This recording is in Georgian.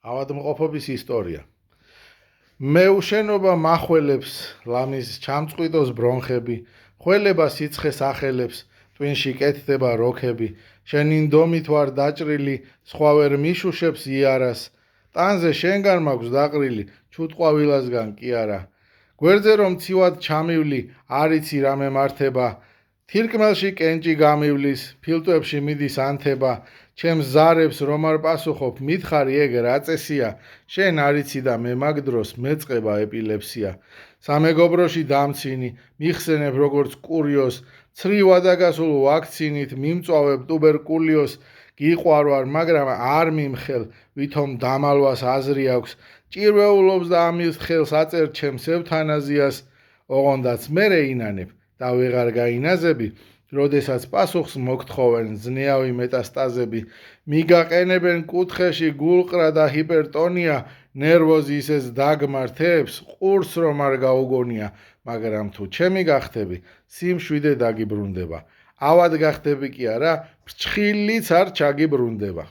ავადმყოფობის ისტორია. მეუშენობა მახველებს ლამის ჩამწყვიტოს ბრონხები, ხველება სიცხეს ახელებს, ტვინში კეთდება როქები, შენ ინდომით ვარ დაჭრილი, სხვა ვერ მიშუშებს იარას, ტანზე შენგან მაქვს დაყრილი, ჩუტყვავილასგან კი არა. გვერდზე რომ ცივად ჩამივლი, არ იცი რა მემართება, თირკმელში კენჭი გამივლის, ფილტვებში მიდის ანთება, ჩემს ზარებს რომ არ პასუხობ, მითხარი ეგ რა წესია, შენ არ იცი და მე მაგ დროს მეწყება ეპილეფსია. სამეგობროში დამცინი, მიხსენებ როგორც კურიოს, ცრივ ადაგასულ ვაქცინით მიმწვავებ ტუბერკულიოს, გიყვარვარ, მაგრამ არ მიმხელ, ვითომ დამალვას აზრი აქვს, ჭირვეულობს და ამის ხელს აწერ ჩემს ევთანაზიას, ოღონდაც მერე ინანებ და ვეღარ გაინაზები, როდესაც პასუხს მოგთხოვენ ზნეავი მეტასტაზები, მიგაყენებენ კუთხეში გულყრა და ჰიპერტონია, ნერვოზი ისეც დაგმართებს, ყურს რომ არ გაუგონია, მაგრამ თუ ჩემი გახდები, სიმშვიდე დაგიბრუნდება. ავად გახდები კი არა, ფრჩხილიც არ ჩაგიბრუნდება.